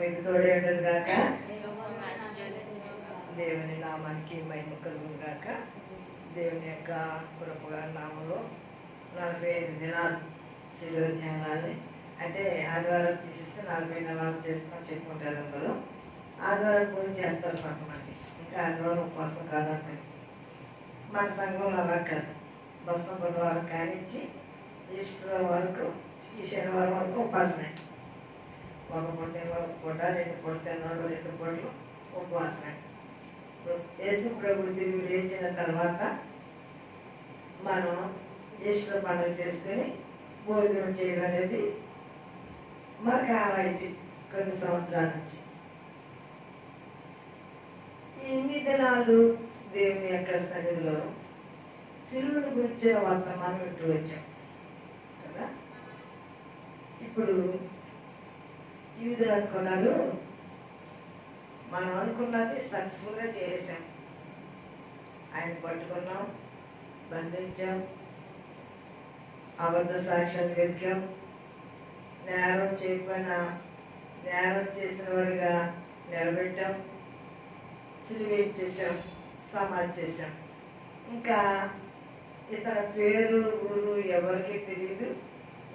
మీకు తోడేయుడును గాక. దేవుని నామానికి మహిమ కలుగును గాక. దేవుని యొక్క కృపగల నామంలో 45 దినాలు శిలువ ధ్యానాన్ని, అంటే ఆదివారం తీసేస్తే 40 దినాలు చేసుకొని చెప్పుకుంటారు అందరూ. ఆదివారం పూజ చేస్తారు కొంతమంది, ఇంకా ఆదివారం ఉపవాసం కాదంటారు. మన సంఘంలో అలా కాదు. బుధవారం కానిచ్చి ఈస్టర్ వరకు, ఈ శనివారం వరకు ఉపవాసమే. ఒక పూట తినవాడు ఒక పూట, 2 పూట తినవాడు 2 పూటలు ఉపవాసమే. యేసు ప్రభు తిరిగి లేచిన తర్వాత మనం ఈస్టర్ పండుగ చేసుకుని భోజనం చేయడం అనేది మనకు ఆనవాయితీ కొన్ని సంవత్సరాల నుంచి. ఇన్ని దినాలు దేవుని యొక్క సన్నిధిలో సిలువను గురించిన వర్తమానం వింటూ వచ్చాం కదా. ఇప్పుడు యూదులు అనుకున్నారు, మనం అనుకున్నది సక్సెస్ఫుల్గా చేసాం. ఆయన పట్టుకున్నాం, బంధించాం, అబద్ధ సాక్ష్యాలు వెతికాం, నేరం చేయకపోయినా నేరం చేసిన వాడిగా నిలబెట్టాం, సిలువ ఇచ్చేసాం, సమాధి చేసాం. ఇంకా ఇతని పేరు ఊరు ఎవరికి తెలియదు,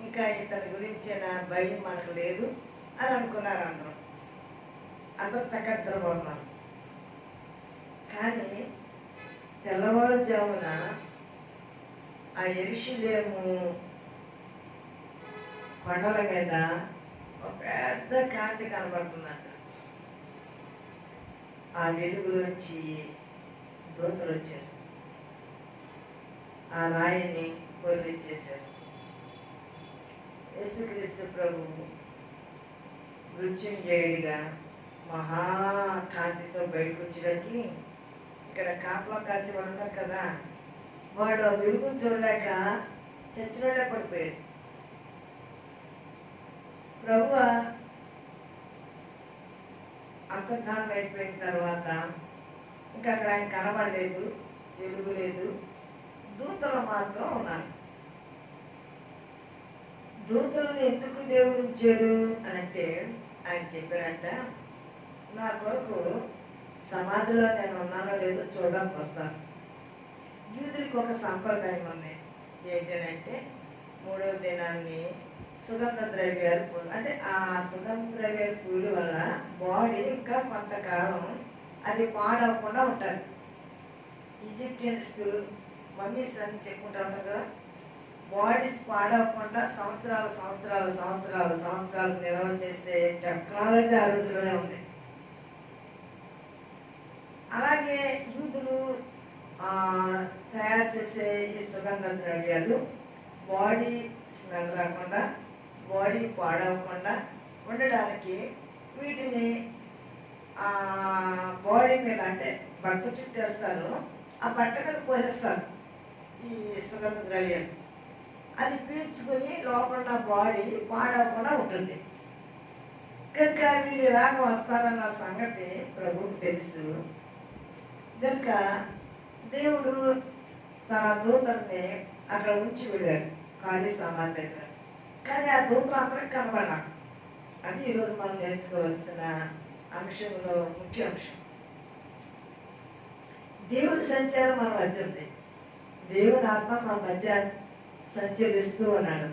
ఇంకా ఇతని గురించిన భయం మనకు లేదు అని అనుకున్నారు. అందరూ చక్కద్దరబోతున్నారు. కానీ తెల్లవారుజామున ఆ యెరూషలేము కొండల మీద ఒక పెద్ద కాంతి కనబడుతుందంట. ఆ వెలుగులోంచి దూతలు వచ్చారు, ఆ రాయిని పొర్లిచ్చేశారు. యేసుక్రీస్తు ప్రభువు మృత్యుంజయుడిగా మహాకాంతితో బయటకు వచ్చేటప్పటికి ఇక్కడ కాపలా కాసి వాడు ఉన్నారు కదా, వాడు ఆ వెలుగును చూడలేక చచ్చినోళ్ళే పడిపోయారు. ప్రభువు అంతర్ధానం అయిపోయిన తర్వాత ఇంకా అక్కడ ఆయన కనబడలేదు, వెలుగు లేదు. దూతలు మాత్రం ఉన్నారు. దూతలను ఎందుకు దేవుడు ఉంచాడు అని అంటే, ఆయన చెప్పారంట, నా కొరకు సమాధిలో నేను ఉన్నానో లేదో చూడడానికి వస్తాను. యూదులకు ఒక సంప్రదాయం ఉంది. ఏంటంటే 3వ దినాన్ని సుగంధ ద్రవ్యాలు, అంటే ఆ సుగంధ ద్రవ్యాల పూలు వల్ల బాడీ ఇంకా కొంతకాలం అది పాడవకుండా ఉంటుంది. ఈజిప్షియన్స్ మమ్మీస్ అని చెప్పుకుంటా ఉంటారు కదా, బాడీస్ పాడవకుండా సంవత్సరాలు సంవత్సరాలు సంవత్సరాలు సంవత్సరాలు నిల్వ చేసే టెక్నాలజీ ఆ రోజులోనే ఉంది. అలాగే యూదులు తయారు చేసే ఈ సుగంధ ద్రవ్యాలు బాడీ స్మెల్ రాకుండా, బాడీ పాడవకుండా ఉండడానికి వీటిని బాడీ మీద, అంటే బట్ట చుట్టేస్తారు, ఆ బట్ట మీద పోసేస్తారు ఈ సుగంధ ద్రవ్యాలు. అది పీల్చుకుని లోపల బాడీ పాడవకుండా ఉంటుంది. కనుక వీళ్ళు ఇలాగ వస్తారన్న సంగతి ప్రభువుకు తెలుసు. కనుక దేవుడు తన దూతల్ని అక్కడ ఉంచి వెళ్ళారు ఖాళీ సమాధి దగ్గర. కానీ ఆ దూతలు అందరికి కనబడాలి. అది ఈరోజు మనం నేర్చుకోవాల్సిన అంశంలో ముఖ్య అంశం. దేవుడి సంచారం మన మధ్య ఉంది. దేవుని ఆత్మ మన మధ్య సంచరిస్తూ ఉన్నాడు.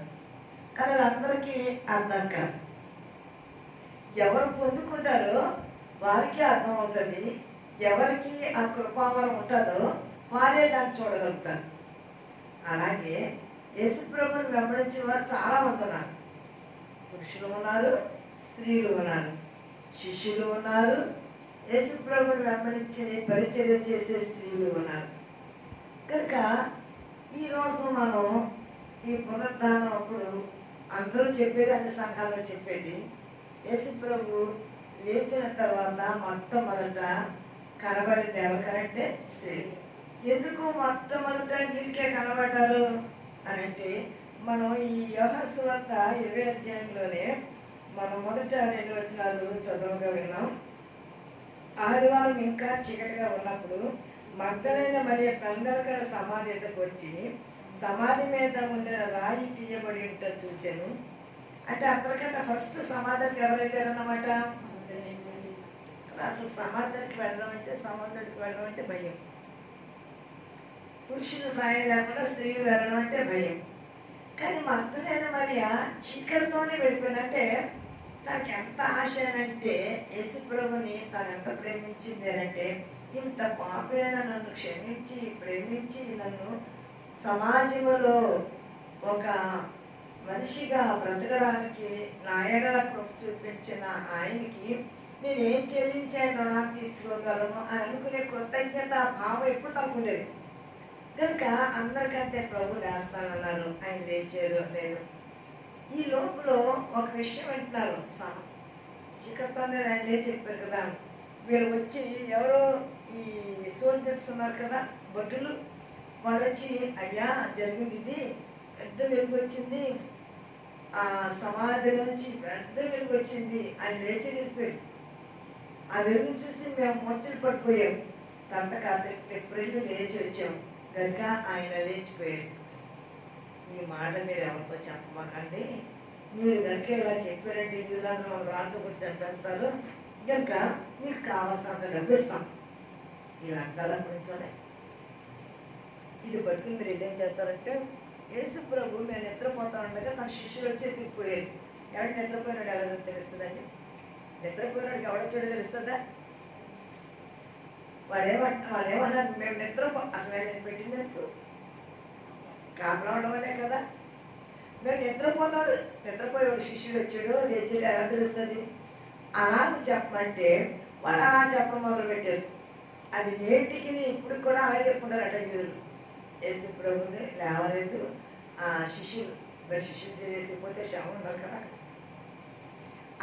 కానీ అది అందరికీ అర్థం కాదు. ఎవరు పొందుకుంటారో వారికి అర్థం అవుతుంది. ఎవరికి ఆ కృపావరం ఉంటుందో వారే దాన్ని చూడగలుగుతారు. అలాగే యేసుప్రభుని వెంబడించే వారు చాలా మంది ఉన్నారు. పురుషులు ఉన్నారు, స్త్రీలు ఉన్నారు, శిష్యులు ఉన్నారు, యేసుప్రభుని వెంబడించి పరిచర్య చేసే స్త్రీలు ఉన్నారు. కనుక ఈరోజు మనం ఈ పునరుద్ధానం అప్పుడు అందరూ చెప్పేది, అన్ని సంఘాల్లో చెప్పేది, యేసుప్రభు లేచిన తర్వాత మొట్టమొదట కనబడింది ఎవరికనంటే స్త్రీ. ఎందుకు మొట్టమొదట వీరికే కనబడ్డారు అని అంటే, మనం ఈ యోహాను సువార్త 20వ అధ్యాయంలోనే మనం మొదట 2 వచనాలు చదువుగా విన్నాం. ఆదివారం ఇంకా చీకటిగా ఉన్నప్పుడు మగ్దలైన మరియ పెందలకడ సమాధి ఎద్దకు వచ్చి సమాధి మీద ఉండిన రాయి తీయబడి ఉంట చూచాను. అంటే అందరికంటే ఫస్ట్ సమాధికి ఎవరు వెళ్ళారన్నమాట? అసలు సమాధికి వెళ్ళడం అంటే సమాధుడికి వెళ్ళడం అంటే భయం. పురుషుల సాయం లేకుండా స్త్రీలు వెళ్ళడం అంటే భయం. కానీ మగ్దలేన మరియ చీకటితోనే వెళ్ళిపోయిందంటే తనకి ఎంత ఆశ అంటే యేసుప్రభుని తను ఎంత ప్రేమించింది అంటే ఇంత పాపినైన నన్ను క్షమించి ప్రేమించి నన్ను సమాజంలో ఒక మనిషిగా బ్రతకడానికి నా ఎడల కృప చూపించిన ఆయనకి నేనేం చెల్లించాను రుణాన్ని తీసుకోగలను అని అనుకునే కృతజ్ఞత భావం ఎప్పుడు తనుకుండేది. కనుక అందరికంటే ప్రభు లేస్తానన్నారు, ఆయన లేచారు లేదు. ఈ లోపల ఒక విషయం వింటున్నారు, చీకటితోనే ఆయన లేచి చెప్పారు కదా. వీళ్ళు వచ్చి ఎవరో ఈ సోల్జర్స్ ఉన్నారు కదా భటులు, వాడు వచ్చి అయ్యా జరిగింది ఇది, పెద్ద వెలుగు వచ్చింది, ఆ సమాధి నుంచి పెద్ద వెలుగు వచ్చింది, ఆయన లేచి వెళ్ళిపోయాడు. ఆ వెలుగు చూసి మేము మొచ్చలు పడిపోయాం. తర్వాత కాసేపు తెప్పురెళ్ళి లేచి వచ్చాం కనుక ఆయన లేచిపోయారు. ఈ మాట మీరు ఎవరితో చెప్పమాకండి, మీరు కనుక ఇలా చెప్పారంటే వీళ్ళందరూ వాళ్ళు రాళ్ళతో కొట్టి చంపేస్తారు, కనుక మీకు కావాల్సినంత డబ్బు ఇస్తాం. ఈ లంచాల గురించోనే ఇది పట్టుకుని మీరు ఏం చేస్తారంటే, యేసు ప్రభు మేము నిద్రపోతా ఉండగా తన శిష్యులు వచ్చి ఎత్తుకుపోయారు. ఎవడు నిద్రపోయినాడు ఎలా తెలుస్తుందండి? నిద్రపోయినాడికి ఎవడొచ్చాడో తెలుస్తుందా? వాళ్ళేమన్నారు, మేము అసలు నేను పెట్టింది ఎందుకు? కాపలా ఉండమనే కదా. మేము నిద్రపోయేవాడు శిష్యుడు వచ్చాడు లేచాడు ఎలా తెలుస్తుంది? అలాగ చెప్పమంటే వాళ్ళు అలా చెప్పడం మొదలు పెట్టారు. అది నేటికి ఇప్పుడు కూడా అలాగే చెప్పుకుంటారట వీళ్ళు. యేసు ప్రభుని లేవలేదు, ఆ శిష్యులు ఎత్తిపోతే శవం ఉండాలి కదా.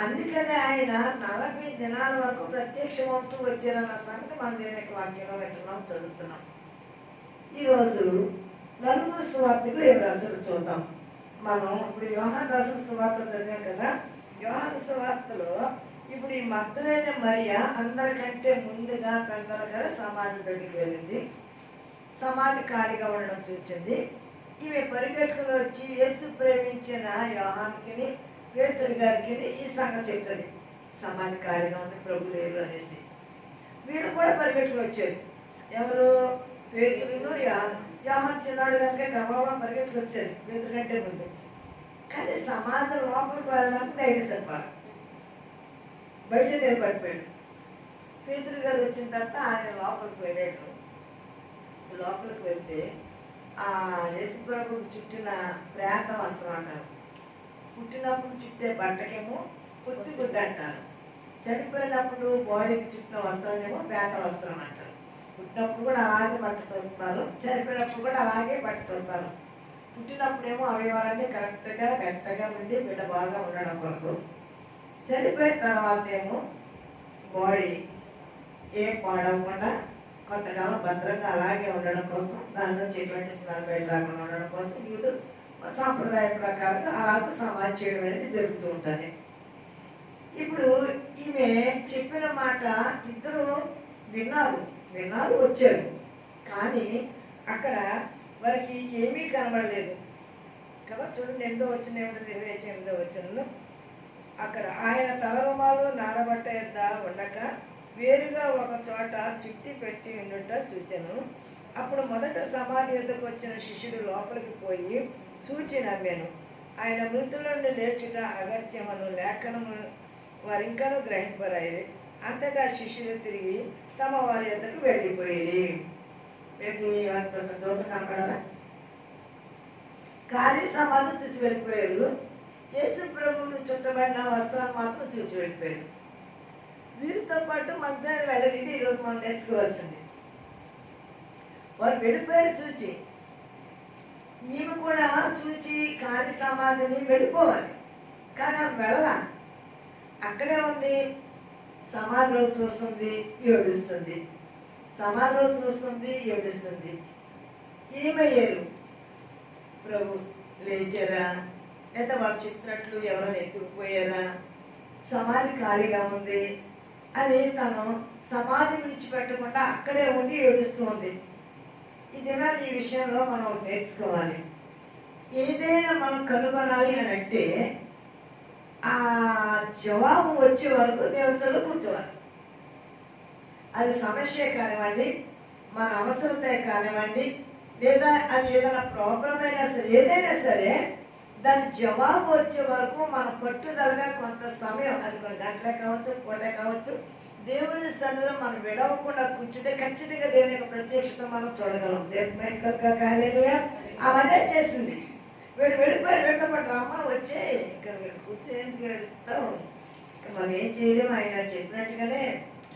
అందుకనే ఆయన 40 దినాల వరకు ప్రత్యక్షమవుతూ వచ్చారన్న సంగతి మన దేవుని యొక్క వాక్యంలో వింటున్నాం, చదువుతున్నాం. ఈరోజు 4 సువార్తలు ఏం రాశారు చూద్దాం. మనం ఇప్పుడు యోహాను రాసిన సువార్త చదివాం కదా. యోహాను సువార్తలో ఇప్పుడు ఈ మగ్దలేన మరియ అందరికంటే ముందుగా పెద్దల కూడా సమాధి దగ్గరికి వెళ్ళింది. సమాధి ఖాళీగా ఉండడం చూసింది. ఈమె పరిగెట్టుకుని వచ్చి యేసు ప్రేమించిన యోహానుకి పేతురు గారికి ఈ సంగతి చెప్తుంది, సమాధి ఖాళీగా ఉంది, ప్రభు లేరు అనేసి. వీళ్ళు కూడా పరిగెట్టుకుని వచ్చారు. ఎవరు? పేతురును యోహాను చిన్నాడు కనుక గబాబా పరిగెట్టుకు వచ్చాడు పేతురు కంటే ముందు. కానీ సమాధి లోపలికి వెళ్ళడానికి ధైర్యం చెప్పాలి, బయట నిలబడిపోయాడు. పేతురు గారు వచ్చిన తర్వాత ఆయన లోపలికి వెళ్ళాడు. లోపలికి వెళ్తే ఆ యేసుప్రభుకు చుట్టిన ప్రేత వస్త్రం అంటారు. పుట్టినప్పుడు చుట్టే బట్టకేమో పొత్తి గుడ్డ అంటారు. చనిపోయినప్పుడు బాడీకి చుట్టిన వస్త్రాన్నేమో పేత వస్త్రం అంటారు. పుట్టినప్పుడు కూడా అలాగే బట్ట తొలుపుతారు, చనిపోయినప్పుడు కూడా అలాగే బట్ట తొలుపుతారు. పుట్టినప్పుడేమో అవయవాలన్నీ కరెక్ట్గా గట్టగా ఉండి బిడ్డ బాగా ఉండడం కొరకు, చనిపోయిన తర్వాత ఏమో బాడీ ఏం పాడవకుండా కొంతకాలం భద్రంగా అలాగే ఉండడం కోసం, దాని నుంచి ఎటువంటి స్మెల్ బయట రాకుండా ఉండడం కోసం యూదు సాంప్రదాయ ప్రకారంగా అలాగే సమాధి చేయడం అనేది జరుగుతూ ఉంటుంది. ఇప్పుడు ఈమె చెప్పిన మాట ఇద్దరు విన్నారు వచ్చారు. కానీ అక్కడ వారికి ఏమీ కనబడలేదు కదా. చూడండి, 8వ వచనం ఏమిటో 28వ వచనంలో అక్కడ ఆయన తల రుమాలు నారబట్ట యొద్ద ఉండక వేరుగా ఒక చోట చుట్టి పెట్టి ఉండుట చూచెను. అప్పుడు మొదట సమాధి యొద్దకు వచ్చిన శిష్యుడు లోపలికి పోయి చూచి నమ్మాను. ఆయన మృతుల నుండి లేచుట అగత్యమను లేఖనము వారింకను గ్రహింపరాయి. అంతటా శిష్యులు తిరిగి తమ వారి యొద్దకు వెళ్ళిపోయి దోష కనపడారా? ఖాళీ సమాధి చూసి వెళ్ళిపోయారు. యేసు ప్రభువును చుట్టబడిన వస్త్రాలు మాత్రం చూసి వెళ్ళిపోయారు. వీరితో పాటు మగ్దలేన వెళ్ళదు. ఇది ఈరోజు మనం నేర్చుకోవాల్సింది. వారు వెళ్ళిపోయారు చూచి, ఈమె కూడా చూచి ఖాళీ సమాధిని వెళ్ళిపోవాలి. కానీ ఆమె వెళ్ళాల, అక్కడే ఉంది. సమాధిలో చూస్తుంది, ఏడుస్తుంది. సమాధిలో చూస్తుంది, ఏడుస్తుంది. ఏమయ్యారు? ప్రభు లేచారా, లేదా వాళ్ళు చెప్పినట్లు ఎవరైనా ఎత్తుకుపోయారా, సమాధి ఖాళీగా ఉంది అని తను సమాధి విడిచిపెట్టకుండా అక్కడే ఉండి ఏడుస్తూ ఉంది. ఇదేనా ఈ విషయంలో మనం నేర్చుకోవాలి. ఏదైనా మనం కనుగొనాలి అని అంటే ఆ జవాబు వచ్చే వరకు దేవతలో కూర్చోవాలి. అది సమస్య కానివ్వండి, మన అవసరతే కానివ్వండి, లేదా అది ఏదైనా ప్రాబ్లం అయినా సరే, ఏదైనా సరే దాని జవాబు వచ్చే వరకు మన పట్టుదలగా కొంత సమయం, అది కొన్ని గంటలే కావచ్చు, పూటే కావచ్చు, దేవుని సన్నిధిలో మనం విడవకుండా కూర్చుంటే ఖచ్చితంగా దేవుని యొక్క ప్రత్యక్షత మనం చూడగలం. దేవుని మైకల్గా కాలేలుగా ఆమె అదే చేసింది. వీడు వెళ్ళిపోయారు, వీడితో పాటు రమ్మని వచ్చే ఇక్కడ కూర్చొని ఎందుకు వెళ్తావు, ఇంకా మనం ఏం చేయలేము, ఆయన చెప్పినట్టుగానే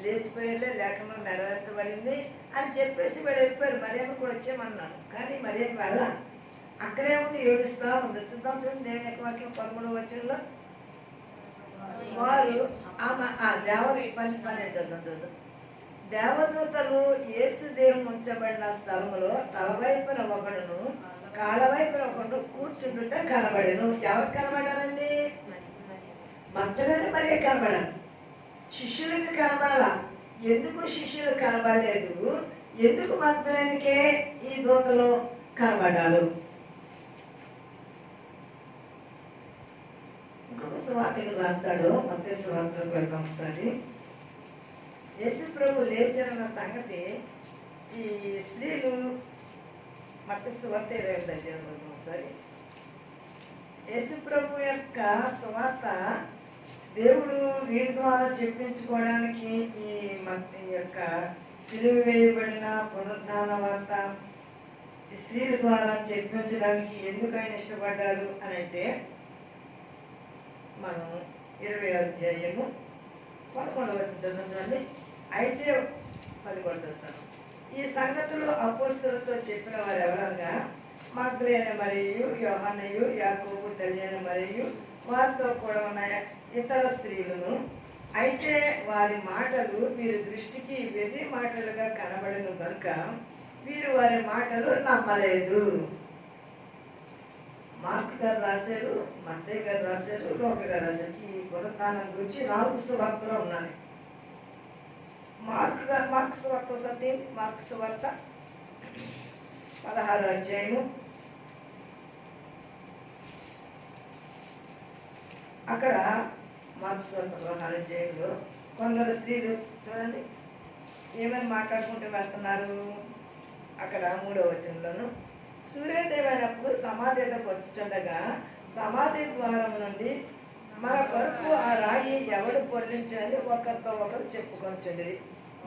లేచిపోయేలే, లేఖనం నెరవేర్చబడింది అని చెప్పేసి వీడు వెళ్ళిపోయారు. మరియమ్మ కూడా వచ్చేయమన్నారు. కానీ మరియమ్మ వెళ్ళ అక్కడే ఉండి ఏడుస్తా ఉంది. చూద్దాం చూడండి దేవుని యొక్క వాక్యం 13వ వచనంలో. వారు ఆమె దేవదూతలు యేసు దేహం ఉంచబడిన స్థలములో తలవైపున ఒకడును కాళ్ళవైపున ఒకడు కూర్చుంటుంటే కనబడేను. ఎవరు కనబడారండి? మగ్దలేనే మరియ కనబడారు, శిష్యులకి కనబడాల. ఎందుకు శిష్యులు కనబడలేదు? ఎందుకు మగ్దలేనికే ఈ దూతలు కనబడారు? ఇంకొక సువార్తను రాస్తాడు. మత్తయి సువార్తకు వెళ్దాం ఒకసారి. యేసు ప్రభు లేచిన సంగతి ఈ స్త్రీలు మత్తయి సువార్త 20వ అధ్యాయం ఒకసారి. యేసు ప్రభు యొక్క సువార్త దేవుడు వీరి ద్వారా చెప్పించుకోవడానికి ఈ యొక్క సిలువ వేయబడిన పునరుద్ధాన వార్త ఈ స్త్రీల ద్వారా చెప్పించడానికి ఎందుకు ఆయన ఇష్టపడ్డారు అని అంటే, మనం 20వ అధ్యాయము 11వ వచనం చదువుతామండి. అయితే 11 చదువుతాను. ఈ సంగతులు అపోస్తలులతో చెప్పిన వారు ఎవరనగా మగ్దలేనే మరియు యోహన్నయు యాకోబు తల్లి అయిన మరియు వారితో కూడా ఉన్న ఇతర స్త్రీలను. అయితే వారి మాటలు వీరి దృష్టికి వెర్రి మాటలుగా కనబడను కనుక వీరు వారి మాటలు నమ్మలేదు. మార్కు గారు రాశారు, మత్తయి గారు రాశారు, లూకా గారు రాశారు. ఈ పునరుత్థానం గురించి 4 సువార్తలు ఉన్నాయి. మార్కు సువార్త సత్యం, మార్కు సువార్త 16వ అధ్యాయము. అక్కడ మార్కు సువార్త 16వ అధ్యాయంలో కొందరు స్త్రీలు చూడండి ఏమని మాట్లాడుకుంటూ వెళ్తున్నారు. అక్కడ 3వ వచనంలోను, సూర్యోదయమైనప్పుడు సమాధి ఎద్దకు వచ్చుచుండగా సమాధి ద్వారం నుండి మన కొరకు ఆ రాయి ఎవడు పొర్లించని ఒకరితో ఒకరు చెప్పుకొనిచుండిరి.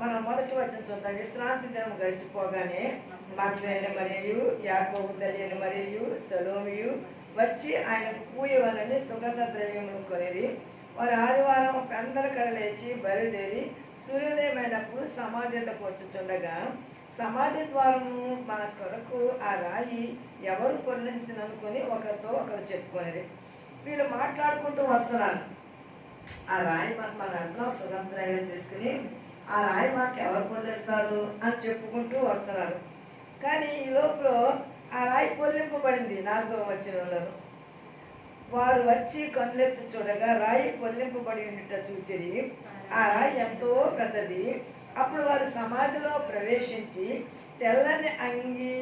మనం మొదటి వచనం చూద్దాం. విశ్రాంతి దినం గడిచిపోగానే మగ్దలేనే మరియు యాకోబు తల్లి అయిన మరియు సలోమియు వచ్చి ఆయనకు పూయవలని సుగంధ ద్రవ్యములు కొనిరి. వారు ఆదివారం పెందలకడ లేచి బయలుదేరి సూర్యోదయమైనప్పుడు సమాధి ఎద్దకు వచ్చుచుండగా సమాధి ద్వారము మన కొరకు ఆ రాయి ఎవరు పొర్లించననుకొని ఒకరితో ఒకరు చెప్పుకొనిరి. వీళ్ళు మాట్లాడుకుంటూ వస్తున్నారు. ఆ రాయి మన వెళ్తున్నాం సుగంధంగా తీసుకుని, ఆ రాయి మనకు ఎవరు పొర్లిస్తారు అని చెప్పుకుంటూ వస్తున్నారు. కానీ ఈ లోపల ఆ రాయి పొర్లింపబడింది. 4వ వచనంలోను, వారు వచ్చి కన్నులెత్తి చూడగా రాయి పొర్లింపబడి ఉండుట చూచిరి. ఆ రాయి ఎంతో పెద్దది. అప్పుడు వారు సమాధిలో ప్రవేశించి తెల్లని అంగి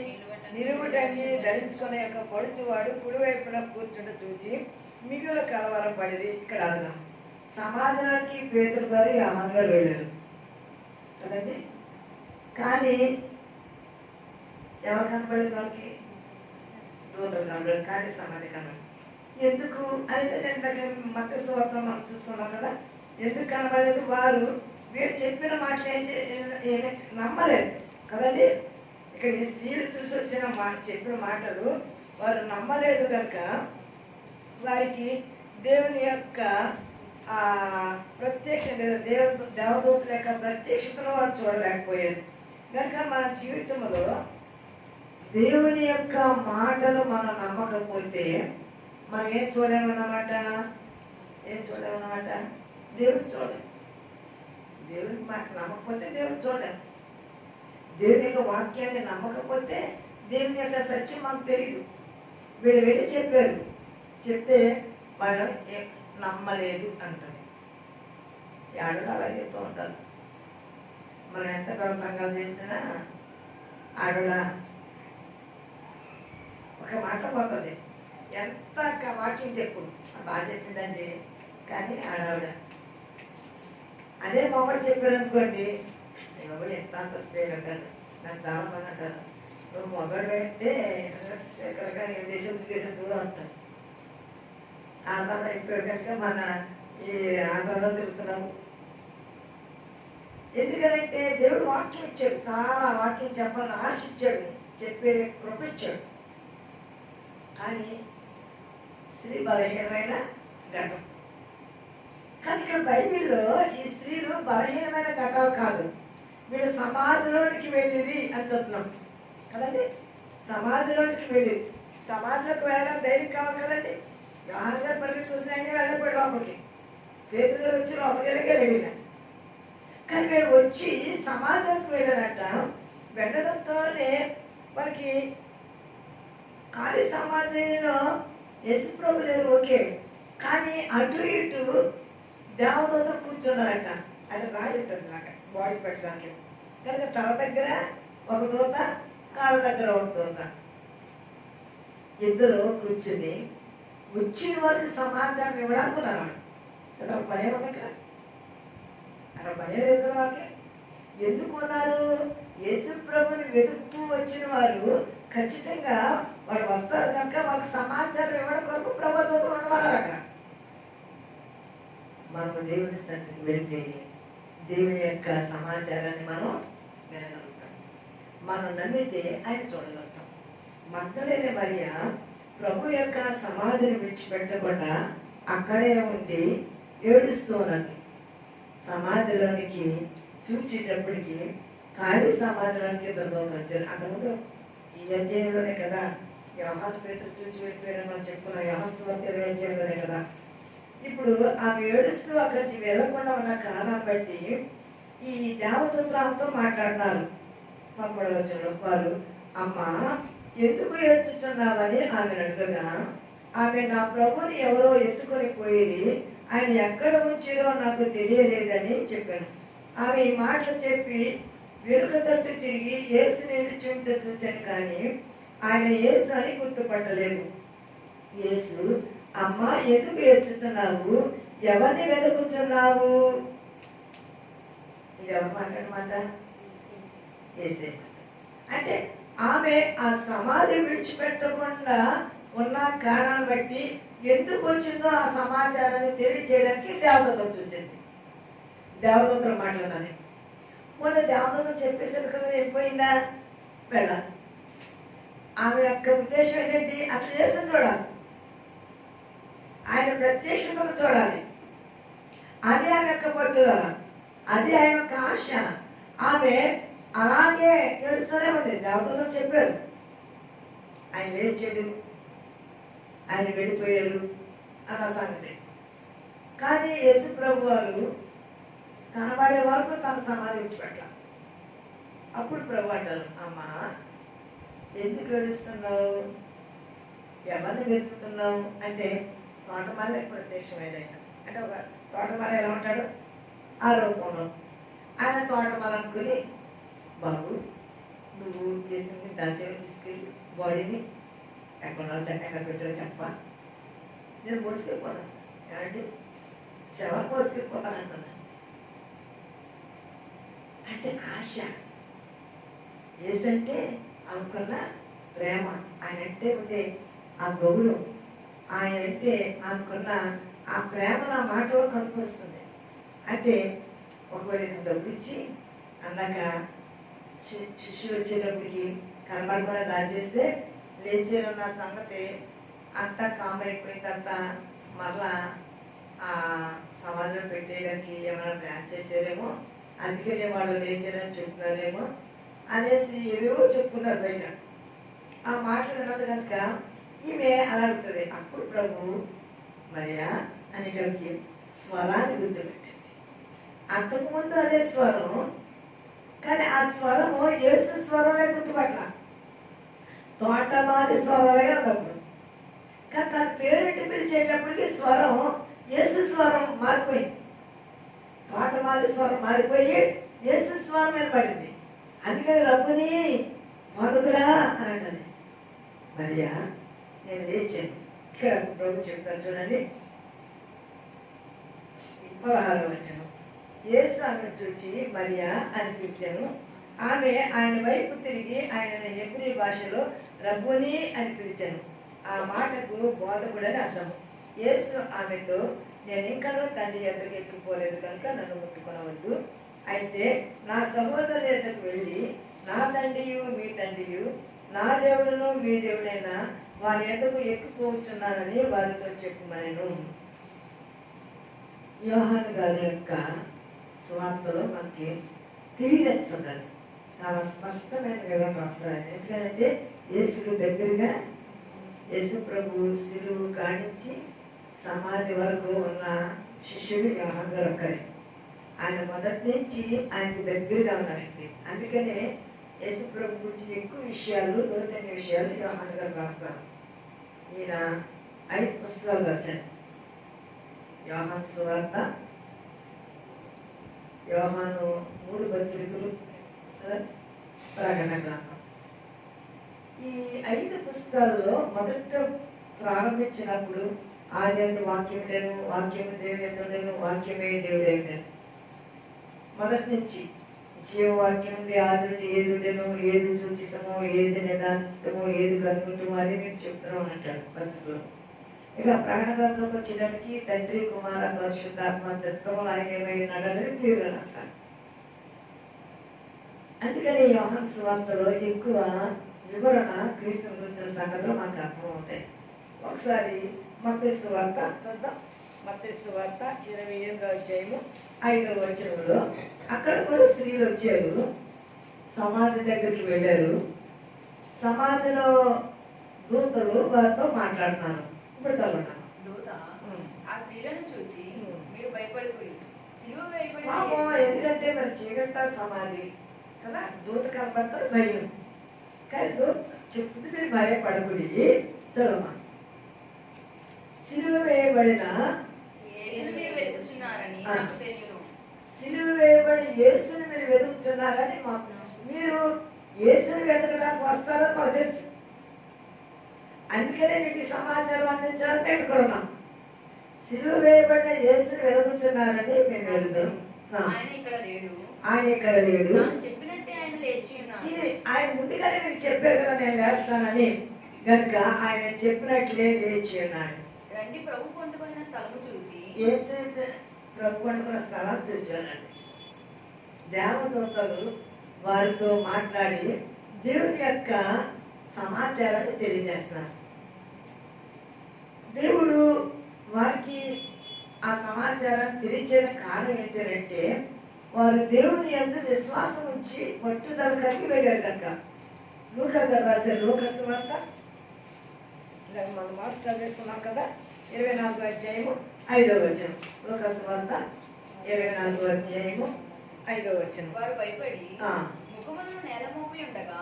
నిలువుటంగి ధరించుకునే యొక్క పొడుచువాడు కుడివైపున కూర్చుంట చూచి మిగులు కలవరం పడిరి. ఇక్కడ ఆగుదాం. సమాజానికి పేతురు గారు యోహాను గారు వెళ్ళారు కదండి. కానీ ఎవరు కనపడేది? వాళ్ళకి దూతలు కనపడేది, కానీ సమాధి కనపడేది. ఎందుకు అయితే నేను దగ్గర మత్తయి సువార్త మనం చూసుకున్నాం కదా. ఎందుకు కనపడలేదు? వారు వీడు చెప్పిన మాటలు ఏమి నమ్మలేదు కదండి. ఇక్కడ ఈ స్త్రీలు చూసి వచ్చిన చెప్పిన మాటలు వారు నమ్మలేదు కనుక వారికి దేవుని యొక్క ప్రత్యక్ష లేదా దేవదూతుల యొక్క ప్రత్యక్షతను వారు చూడలేకపోయారు. కనుక మన జీవితంలో దేవుని యొక్క మాటలు మనం నమ్మకపోతే మనం ఏం చూడలేమన్నమాట? దేవుని చూడలేము. దేవుని మాట నమ్మకపోతే దేవుని చూడలేము. దేవుని యొక్క వాక్యాన్ని నమ్మకపోతే దేవుని యొక్క సత్యం మనకు తెలియదు. వీళ్ళు వెళ్ళి చెప్పారు, చెప్తే వాళ్ళు నమ్మలేదు అంటారు. ఆడలు అలా చెప్తూ ఉంటారు. మనం ఎంత పెద్ద సంఘాలు చేసినా ఆడల ఒక మాట పోతుంది. ఎంత వాక్యం చెప్పు బాగా చెప్పిందండి, కానీ ఆడవిడ అదే మొబైల్ చెప్పారనుకోండి అయ్యో ఎంత అంత స్పీకర్ కాదు. నాకు చాలా మంది అంటారు, నువ్వు మొగడు పెట్టే స్పీకర్గా ఏ దేశం దూరం వస్తాను. ఆంధ్ర అయిపోయి కనుక మన ఈ ఆంధ్రలో తిరుగుతున్నాము. ఎందుకంటే దేవుడు వాక్యం ఇచ్చాడు, చాలా వాక్యం చెప్పాలని ఆశ ఇచ్చాడు, చెప్పే కృప ఇచ్చాడు. కానీ స్త్రీ బలహీనమైన ఘటం. కానీ ఇక్కడ బైబిల్లో ఈ స్త్రీలు బలహీనమైన ఘటాలు కాదు, వీళ్ళు సమాధిలోనికి వెళ్ళివి అని చెప్తున్నాం కదండి. సమాధిలోనికి వెళ్ళివి. సమాధిలోకి వెళ్ళాలని ధైర్యం కావాలి కదండి. యోహాన్ గారు పరిగెత్తుకు వచ్చిన ఆయన వెళ్ళకపోయాడు లోపలికి. పేతురు గారు వచ్చి లోపలికి వెళ్ళకే వెళ్ళిన. కానీ మేము వచ్చి సమాధిలోకి వెళ్ళారంట. వెళ్ళడంతోనే వాళ్ళకి ఖాళీ సమాధిలో యేసుప్రభు లేరు, ఓకే, కానీ అటు ఇటు దేవదూతలు కూర్చున్నారట. అది రాయి ఉంటుంది నాకు బాడీ పెట్టడానికి. కనుక తల దగ్గర ఒక దూత, కాళ్ళ దగ్గర ఒక దూత, ఇద్దరు కూర్చుని వచ్చిన వారికి సమాచారం ఇవ్వడానికి ఉన్నారు. అక్కడ పనే ఉంది, అక్కడ పనే లేదు కదా వాళ్ళకి. ఎందుకు ఉన్నారు? యేసుప్రభుని వెతుకుతూ వచ్చిన వారు ఖచ్చితంగా వాళ్ళు వస్తారు కనుక వాళ్ళకి సమాచారం ఇవ్వడం కొరకు ప్రభు దూతలు ఉండవారు అక్కడ. మనము దేవుని సన్నిధికి వెళితే దేవుని యొక్క సమాచారాన్ని మనం వినగలుగుతాం, మనం నమ్మితే ఆయన చూడగలుగుతాం. మగ్దలేని మరియ ప్రభు యొక్క సమాధిని విడిచిపెట్టకుండా అక్కడే ఉండి ఏడుస్తూ ఉన్నది. సమాధిలోనికి చూచేటప్పటికి ఖాళీ సమాధిలోనికి ఇద్దరు దూతలు వచ్చారు. అంతకుముందు ఈ అధ్యాయంలోనే కదా యోహాను పేతురు చూచి వెళ్ళిపోయారని మనం చెప్పుకున్నాం. యోహాను సువార్త 20వ అధ్యాయంలోనే కదా. ఇప్పుడు ఆమె ఏడుస్తూ అక్కడికి వెళ్ళకుండా ఉన్న కారణాన్ని బట్టి ఈ దేవదూతలు ఆమెతో మాట్లాడినారు. 11వ వచనంలో వారు, అమ్మ ఎందుకు ఏడ్చుచున్నావని ఆమెను అడగగా, ఆమె నా ప్రభుని ఎవరో ఎత్తుకొని పోయి ఆయన ఎక్కడ ఉంచారో నాకు తెలియలేదని చెప్పాను. ఆమె ఈ మాటలు చెప్పి వెనుక తట్టు తిరిగి యేసు నిలుచుంట చూచాను, కానీ ఆయన యేసు అని గుర్తుపట్టలేదు. యేసు, అమ్మ ఎందుకు ఏడ్చుతున్నావు, ఎవరిని వెతుకుతున్నావు? ఇది ఎవరు మాట్లాడమాట? యేసే. అంటే ఆమె ఆ సమాధి విడిచిపెట్టకుండా ఉన్న కారణాన్ని బట్టి ఎందుకు వచ్చిందో ఆ సమాచారాన్ని తెలియజేయడానికి దేవదూతలు చూసింది. దేవదూతలు మాట్లాడినది. మొన్న దేవదూతలు చెప్పేసారు కదా, వెళ్ళిపోయిందా? వెళ్ళాలి. ఆమె యొక్క ఉద్దేశం ఏంటంటే అసలు యేసుని చూడాలి, ఆయన ప్రత్యక్షతను చూడాలి. అది ఆమె యొక్క పట్టుదల, అది ఆయన యొక్క ఆశ. ఆమె అలాగే ఏడుస్తూనే ఉంది. దేవదూతలు చెప్పారు ఆయన లేచాడు, ఆయన వెళ్ళిపోయారు అన్న సంగతి. కానీ యేసు ప్రభు వారు కనబడే వరకు తన సమాధి విడిచిపెట్టాలి. అప్పుడు ప్రభు అంటారు, అమ్మా ఎందుకు ఏడుస్తున్నావు, ఎవరిని వెతుకుతున్నావు అంటే తోటమాల ప్రత్యక్షమైన ఆయన. అంటే ఒక తోటమాల ఎలా ఉంటాడు ఆ రూపంలో. ఆయన తోటమాల అనుకుని, బాబు నువ్వు చేసింది దాచేవి తీసుకెళ్ళి బాడీని ఎక్కడ పెట్టారో చెప్ప, నేను మోసుకెళ్ళిపోతాను. ఏమంటే శవాన్ని మోసుకెళ్ళిపోతాను అంటున్నాను. అంటే ఆశ. ఏసంటే ఆమెకున్న ప్రేమ, ఆయన అంటే ఉండే ఆ గౌరవం, ఆయన అంటే ఆమెకున్న ఆ ప్రేమ నా మాటలో కనుపరుస్తుంది. అంటే ఒకవేళ డబ్బులు ఇచ్చి అందాక శిష్యులు వచ్చేటప్పటికి కనబడకుండా దాచేస్తే లేచారన్న సంగతి అంతా కామ్ అయిపోయిన తర్వాత మరలా ఆ సమాజంలో పెట్టేయడానికి ఏమైనా ప్లాన్ చేశారేమో, అందుకనే వాళ్ళు లేచారని చెప్తున్నారేమో అనేసి ఏవేవో చెప్పుకున్నారు బయట. ఆ మాటలు విన్నది కనుక ఈమె అలా అడుగుతుంది. అప్పుడు ప్రభు మరియా అనేటప్పటికి స్వరాన్ని గుర్తుపెట్టింది. అంతకుముందు అదే స్వరం, కానీ ఆ స్వరము యేసు స్వరమే గుర్తుపట్ల, తోటమాలి స్వరమే అన్నప్పుడు. కానీ తన పేరెట్టి పిలిచేటప్పటికి స్వరం యేసు స్వరం మారిపోయింది. తోటమాలి స్వరం మారిపోయి యేసు స్వరం ఏర్పడింది. అందుకని రబ్బుని మొదకుడా అని అంటది. మరియా నేను లేచాను. ఇక్కడ ప్రభు చెప్తాను చూడండి, 16వ వచనం. యేసు ఆమెను చూచి మరియా అని పిలిచాను. ఆమె ఆయన వైపు తిరిగి ఆయన హెబ్రీ భాషలో రబ్బుని అని పిలిచాను. ఆ మాటకు బోధకుడని అర్థము. యేసు ఆమెతో, నేను ఇంకా తండ్రి యొద్దకు ఎత్తుకుపోలేదు కనుక నన్ను ముట్టుకొనవద్దు. అయితే నా సహోదరుల యొద్దకు వెళ్ళి నా తండ్రియు మీ తండ్రియు, నా దేవుడును మీ దేవుడైన వారి యొద్దకు ఎక్కిపోవచ్చున్నానని వారితో చెప్పుమనెను. యోహాను గారి యొక్క సువార్తలో మనకి క్లియరెన్స్ ఉన్నది. చాలా స్పష్టమైన వివరణ రాస్తారు. ఎందుకంటే యేసుకు దగ్గరగా యేసు ప్రభు శిలువు కానించి సమాధి వరకు ఉన్న శిష్యుడు యోహాను గారు ఒక్కరే. ఆయన మొదటి నుంచి ఆయనకి దగ్గరగా ఉన్న వ్యక్తి. అందుకనే యేసు ప్రభు గురించి ఎక్కువ విషయాలు, లోతైన విషయాలు యోహాను గారు రాస్తారు. ఈయన 5 పుస్తకాలు రాశాడు. యోహాను సువార్త, యోహాను 3 పత్రికలు, ప్రకటన గ్రంథం. ఈ 5 పుస్తకాల్లో మొదట ప్రారంభించినప్పుడు ఆదియందు వాక్యముడేను, వాక్యము దేవుని యందు ఉండెను, వాక్యమే దేవుడై ఉండెను. మొదటి నుంచి జీవవాక్యం ఉంది. ఆది నుండి ఏది ఉండెను, ఏది సూచితమో, ఏది నిదానిస్తమో, ఏది కనుకుంటామో అది మీకు చెప్తున్నాం అంటాడు పత్రికలో. ఇక ప్రకటన గ్రంథంలోకి వచ్చేటప్పటికి తండ్రి, కుమార, పరిశుద్ధాత్మ తత్వములు ఆయన ఏమైనాడు అనేది క్లియర్గా రాస్తాడు. అందుకని యోహాను సువార్తలో ఎక్కువ వివరణ క్రీస్తు గురించిన సంగతులు మనకు అర్థమవుతాయి. ఒకసారి మత్తయి సువార్త చూద్దాం. మత్తయి సువార్త 28వ అధ్యాయము 5వ వచనంలో అక్కడ కూడా స్త్రీలు వచ్చారు, సమాధి దగ్గరికి వెళ్ళారు. సమాధిలో దూతలు వారితో మాట్లాడుతున్నారు. ఇప్పుడు చదవండి. దూత ఆ స్త్రీలను చూచి, మీరు భయపడకుడి, సిలువ వేయబడిన పాపం, యేసు. ఎందుకంటే మరి చీకట సమాధి కదా, దూత కనబడతారు, భయం. కానీ దూత చెప్తుంది, మీరు భయపడకుడి. చదవమా. సిలువ వేయబడిన యేసును మీరు వెతుకుచున్నారని నాకు తెలియను. సిలువ వేయబడి యేసుని మీరు వెతుకుతున్నారని మాకు, మీరు యేసుని వెతకడానికి వస్తారని మాకు తెలుసు. అందుకనే మీకు ఈ సమాచారం అందించాలని మేము ఇక్కడ ఉన్నాం. సిలువ వేయబడిన యేసుని వెతుకుతున్నారని మేము వెళ్తాం. ఆయన ఇక్కడ లేడు, ఆయన ఇక్కడ లేడు. నాకు చెప్పినట్టే ఆయన లేచి ఉన్నాడు. ఇది ఆయన ముందుగానే మీకు చెప్పారు కదా నేను లేస్తానని, కనుక ఆయన చెప్పినట్లే లేచి ఉన్నాడు. రండి, ప్రభు పండుకొన్న స్థలము చూచి. ఏం చెప్పి ప్రభు పండుకున్న స్థలం చూచానండి. దేవదూతలు వారితో మాట్లాడి దేవుని యొక్క సమాచారాన్ని తెలియజేస్తున్నారు. దేవుడు వారికి ఆ సమాచారాన్ని తెలియజేయడం కారణం ఏంటంటే, వారు దేవుని యందు విశ్వాసం ఉంచి పట్టుదల కలిగి వెళ్ళారు కనుక. లూకా గారు రాశారు లూకా సువార్త, మనం మాట చదివేసుకున్నాం కదా, 24వ అధ్యాయము 5వ వచనం. లూకా సువార్త 24వ అధ్యాయము 5వ వచనం. వారు భయపడి ముఖములను నేల మోపి ఉండగా,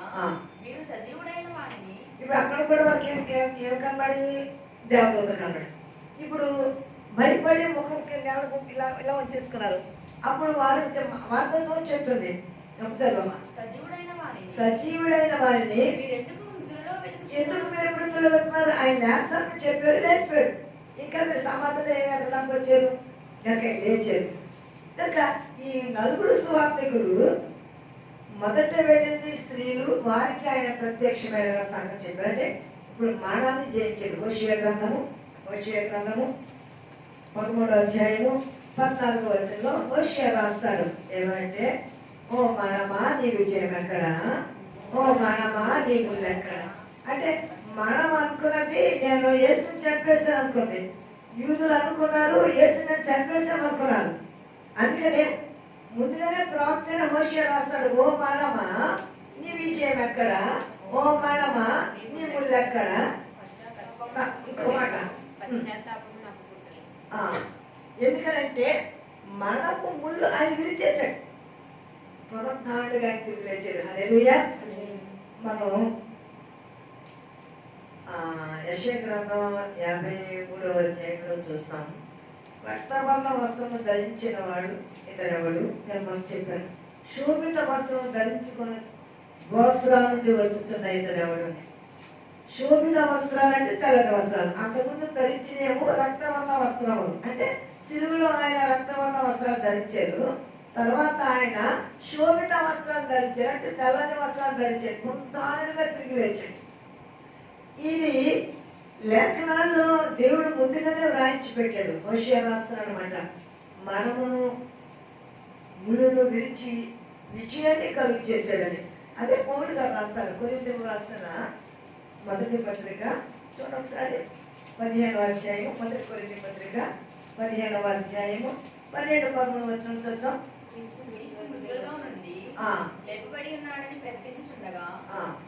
మీరు సజీవుడైన వారిని. ఇప్పుడు అక్కడ కూడా వాళ్ళకి ఏం కనబడి, దేవదూత కనబడి. ఇప్పుడు భయపడి ముఖం నేల ఇలా ఇలా వచ్చేసుకున్నారు. అప్పుడు వారితో చెప్తుంది, సజీవుడైన వారిని ఎందుకు మీరు మృతులు వెతున్నారు? ఆయన లేస్తారని చెప్పారు, లేచిపోయాడు. ఇంకా మీరు సమాధిలో ఏమి వెతకడానికి వచ్చారు కనుక లేచారు. కనుక ఈ 4 సువార్తికులు మొదట వెళ్ళింది స్త్రీలు, వారికి ఆయన ప్రత్యక్షమైన సంగతి చెప్పారు. అంటే ఇప్పుడు మరణాన్ని జయించాడు. హోషేయ గ్రంథము 13వ అధ్యాయము 14వ వచనంలో హోషేయ రాస్తాడు ఏమంటే, ఓ మరణమా నీ విజయం ఎక్కడ, ఓ మరణమా నీ ముళ్ళు ఎక్కడ. అంటే మరణం అనుకున్నది నేను యేసుని చంపేస్తాను అనుకుంది. యూదులు అనుకున్నారు యేసుని నేను చంపేస్తాను అనుకున్నారు. అందుకనే ముందుగానే ప్రవక్తనే హోషేయ రాస్తాడు, ఓ మరణమా నీ విజయం ఎక్కడ, ఓ మరణమా నీ ముళ్ళు ఎక్కడ. ఇంకో మాట, ఎందుకనంటే మరణపు ముళ్ళు ఆయన విరిచేశాడు, పునరుద్ధారుడుగా ఆయన తిరిగి లేచాడు. హల్లెలూయా. మనం యెషయా గ్రంథం 53వ అధ్యాయంలో చూస్తాం. రక్తవర్ణ వస్త్రము ధరించిన వాడు ఇతడెవడు? నేను మనకు చెప్పాను. శోభిత వస్త్రము ధరించుకుని వస్త్రాల నుండి వచ్చుతున్న ఇతడెవడు? శోభిత వస్త్రాలంటే తెల్లటి వస్త్రాలు. అంతకుముందు ధరించినేమో రక్తవర్ణ వస్త్రములు, అంటే సిలువలో ఆయన రక్తవర్ణ వస్త్రాలు ధరించారు. తర్వాత ఆయన శోభిత వస్త్రం ధరించాడు, అంటే తెల్లని వస్త్రం ధరించాడు, పునరుద్ధానుడిగా తిరిగి లేచాడు. ఇది లేఖనాల్లో దేవుడు ముందుగానే వ్రాయించి పెట్టాడు. హోషేయ రాస్తున్నాడు అనమాట, మనమును ముళ్ళును విరిచి విజయాన్ని కలుగు చేశాడని. అదే పౌలు గారు రాస్తాడు, కొరింథీయులకు రాస్తున్న మొదటి పత్రిక చూడండి ఒకసారి, 15వ అధ్యాయం, మొదటి కొరింథీ పత్రిక 15వ అధ్యాయము 12-13 వచనం చదువుతాం. క్రీస్తు మృతులలో నుండి లేపబడి ఉన్నాడని ప్రకటించుచుండగా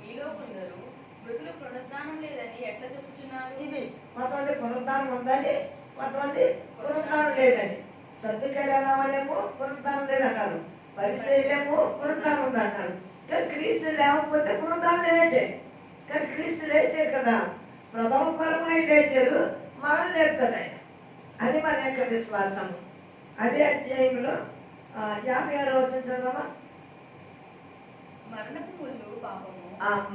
మీలో కొందరు మృతులు పునరుద్ధానం లేదని ఎట్లా చెప్పుచున్నారు? ఇది కొంతమంది పునరుద్ధానం ఉందని, కొంతమంది పునరుద్ధానం లేదని. సద్దుకాయలు అన్న వాళ్ళేమో పునరుద్ధానం లేదన్నారు, పరిసయ్యులేమో పునరుద్ధానం ఉందన్నారు. కానీ క్రీస్తు లేకపోతే పునరుద్ధానం లేనట్టే. కానీ క్రీస్తు లేచారు కదా, ప్రథమ పరమై లేచారు, మనం లేపుతుంది ఆయన. అది మన యొక్క విశ్వాసం. అదే అధ్యాయంలో 56వ వచనం చదవమా. మరణపు ముళ్ళు పాపము,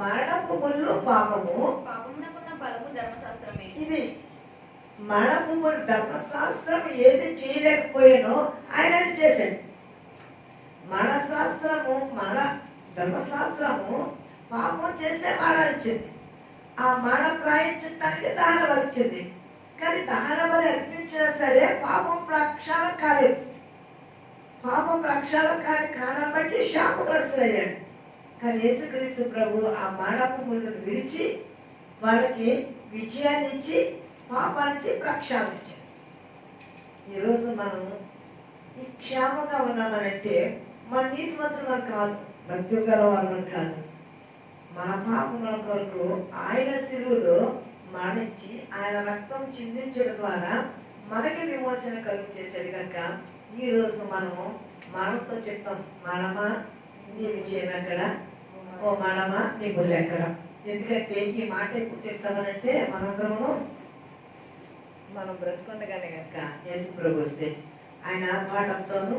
మరణపు ముళ్ళు పాపము, పాపమునకున్న ఫలము ధర్మశాస్త్రమే. ఇది మరణపు ముళ్ళు, ధర్మశాస్త్రం ఏది చేయలేకపోయానో ఆయన అది చేశాడు. ధర్మశాస్త్రము పాపం చేస్తే మాడాలిచ్చింది, ఆ మాడ ప్రాయించడానికి దహన బలి ఇచ్చింది. కానీ దహన బలి అర్పించినా సరే పాపం ప్రక్షాళన కాలేదు. పాపం ప్రక్షాళన కాని కారణాన్ని బట్టి శాపగ్రస్తులయ్యాడు. కానీ యేసుక్రీస్తు ప్రభు ఆ మాడపు ముళ్ళను విరిచి వాళ్ళకి విజయాన్ని ఇచ్చి పాపానికి ప్రక్షాళన ఇచ్చాడు. ఈరోజు మనం ఈ క్షేమంగా ఉన్నామనంటే మన నీతిమంతులు కాదు, భక్తి గల వాళ్ళని కాదు. మన పాపముల కొరకు ఆయన శిలువలో మరణించి ఆయన రక్తం చిందించడం ద్వారా మనకి విమోచన కలుగు చేశాడు. కనుక ఈ రోజు మనము మానవతో చెప్తాం, మానమా నీ విజయం ఎక్కడ, ఓ మానమా నీ ముళ్ళు ఎక్కడ. ఎందుకంటే ఈ మాట ఎప్పుడు చెప్తామనంటే మనందరము మనం బ్రతుకుండగానే కనుక యేసు ప్రభు వస్తే ఆయన ఆర్భాటంతోనూ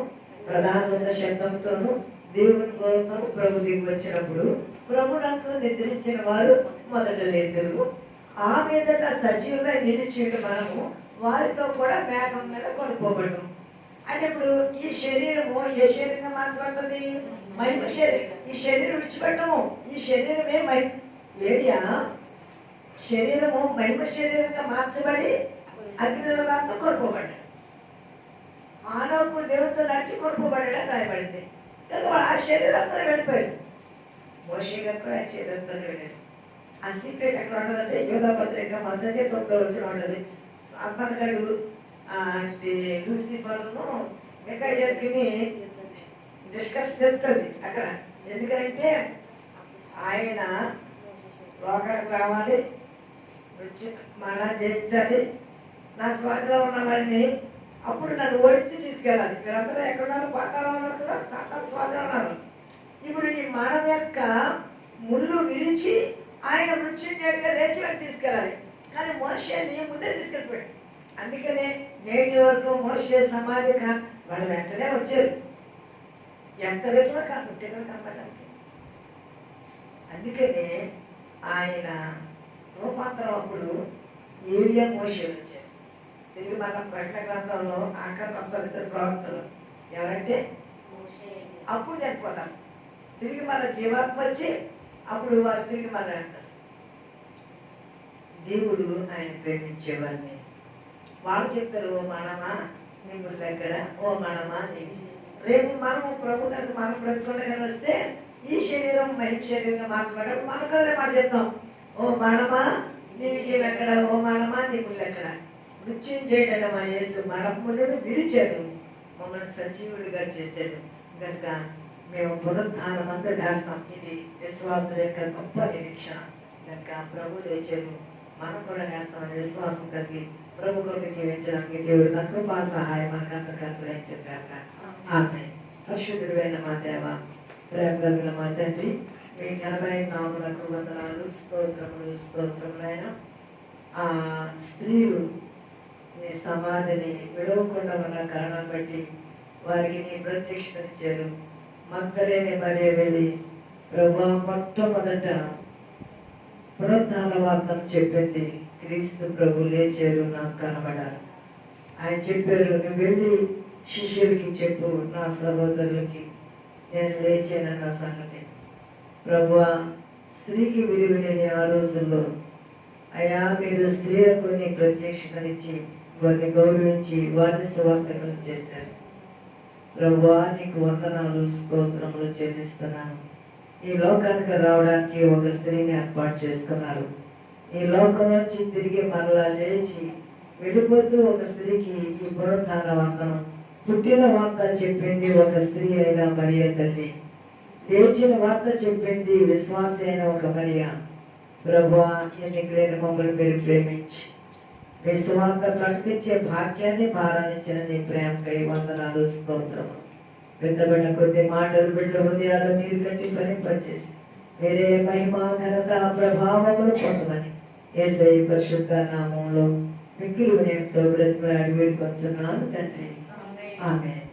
ప్రధాన శబ్దంతోనూ దేవుని గౌరవంతో ప్రభు దిగి వచ్చినప్పుడు ప్రభునందు నిద్రించిన వారు మొదట లేదురు, ఆ మీదట సజీవమై నిలిచేడు మనము వారితో కూడా మేఘం మీద కొనుక్కోబడ్డం. అంటే ఇప్పుడు ఈ శరీరము ఏ శరీరంగా మార్చబడుతుంది? మహిమ శరీరం. ఈ శరీరం విడిచిపెట్టము, ఈ శరీరమే ఏరియా శరీరము మహిమ శరీరంగా మార్చబడి అగ్నిలోకంతో కొనుక్కోబడ్డాడు. ఆనోకు దేవునితో నడిచి కొనుక్కోబడ్డాడని రాయబడింది. కనుక ఆ శరీరంతో వెళ్ళిపోయాడు. మోషే గారు కూడా ఆ శరీరంతో వెళ్ళారు. ఆ సీక్రెట్ ఎక్కడ ఉండదంటే యోధా పత్రిక 9వ వచనం ఉండదు. సాతానుగాడు అంటే లూసిఫర్ను మిఖాయేలుని డిస్కస్ చేస్తుంది అక్కడ. ఎందుకంటే ఆయన లోకానికి రావాలి, మరణం జయించాలి, నా స్వాధిలో ఉన్న వాళ్ళని అప్పుడు నన్ను ఓడించి తీసుకెళ్ళాలి. వీళ్ళందరూ ఎక్కడున్నారు? పాతాళంలో ఉన్నారు కదా, సాతాను స్వాధిలో ఉన్నారు. ఇప్పుడు ఈ మానవ యొక్క ముళ్ళు విరిచి ఆయన మృత్యుంజయుడిగా లేచి వెళ్ళి తీసుకెళ్ళాలి. కానీ మోషేని ముందే తీసుకెళ్ళిపోయాడు. అందుకనే నేటి వరకు మోషే సమాధి వాళ్ళు వెంటనే వచ్చారు. ఎంత వెతులో కాకుంటే కదా కనపడడానికి. అందుకనే ఆయన రూపాంతరం అప్పుడు ఏలియా మోషే వచ్చారు. తిరిగి మన ప్రకటన గ్రంథంలో ఆఖరి వస్తారు ఇద్దరు ప్రవక్తలు. ఎవరంటే అప్పుడు చనిపోతారు. తిరిగి మన జీవాత్మ వచ్చి అప్పుడు వారు తిరిగి మన వెళ్తారు. దేవుడు ఆయన ప్రేమించేవారిని. వాళ్ళు చెప్తారు, ఓ మనమా నీ ముళ్ళు ఎక్కడ, ఓ మనమా నీ. రేపు మనము ప్రభు గారికి మనం బ్రతుకుండగా వస్తే ఈ శరీరం మహిమ శరీరంగా మార్చబడ్డాడు. మనం కూడా మాట చెప్తాం, ఓ మనమా నీ విజయం ఎక్కడ, ఓ మనమా నీ ముళ్ళు ఎక్కడ. మృత్యుంజయుడైన మా యేసు మన ముళ్ళను విరిచాడు, మమ్మల్ని సజీవుడిగా చేశాడు. కనుక మేము పునరుద్ధానం అంతా చేస్తాం. ఇది విశ్వాసం యొక్క గొప్ప నిరీక్షణ. కనుక ప్రభు లేచారు, మనం కూడా వేస్తామని విశ్వాసం కలిగి ప్రభు కొరకు జీవించడానికి దేవుడు తన కృపా సహాయం మనకు అందరికీ అనుగ్రహించారు కాక. ఆమేన్. పరిశుద్ధుడైన మా దేవ, ప్రేమ కలిగిన మా తండ్రి, మీ ఘనమైన నామమునకు వందనాలు, స్తోత్రములు స్తోత్రములైన ఆ స్త్రీలు నీ సమాధిని విడవకుండా ఉన్న కారణాన్ని బట్టి వారికి నీ ప్రత్యక్షతనిచ్చారు. మగ్దలేని మరియ వెళ్ళి ప్రభు మొట్టమొదట పునరుద్ధాన వార్తను చెప్పింది. క్రీస్తు ప్రభు లేచారు, నాకు కనబడారు. ఆయన చెప్పారు, నువ్వు వెళ్ళి శిష్యులకి చెప్పు, నా సహోదరులకి నేను లేచానన్న సంగతి. ప్రభువా, స్త్రీకి విలువ లేని ఆ రోజుల్లో అయ్యా మీరు స్త్రీలకు నీ ప్రత్యక్షతనిచ్చి వారిని గౌరవించి వారిని స్వార్థకం చేశారు. ప్రభువా, నీకు వందనాలు స్తోత్రములు చెల్లిస్తున్నాను. ఈ లోకానికి రావడానికి ఒక స్త్రీని ఏర్పాటు చేసుకున్నారు. ఈ లోకం నుంచి తిరిగి మరలా లేచి వెళ్ళిపోతూ ఒక స్త్రీకి ఈ పునరుత్థాన వందనం, పుట్టిన వార్త చెప్పింది ఒక స్త్రీ అయిన మరియ తల్లి, లేచిన వార్త చెప్పింది విశ్వాసి అయిన ఒక మరియ. ప్రభువా, ఎన్నికలైన మమ్మల్ని మీరు ప్రేమించి మీ సువార్త ప్రకటించే భాగ్యాన్ని భారాన్నిచ్చిన నీ ప్రేమకై వందనాలు స్తోత్రము. పెద్దబడిన కొద్ది మాటలు బిడ్డ హృదయాల్లో నీరు కట్టి ఫలింపచేసి మీరే మహిమ ఘనత ప్రభావములు పొందమని యేసయ్య పరిశుద్ధ నామంలో మిక్కిలి వినయంతో బ్రతిమలాడి వేడుకొంచున్నాను తండ్రి. ఆమేన్.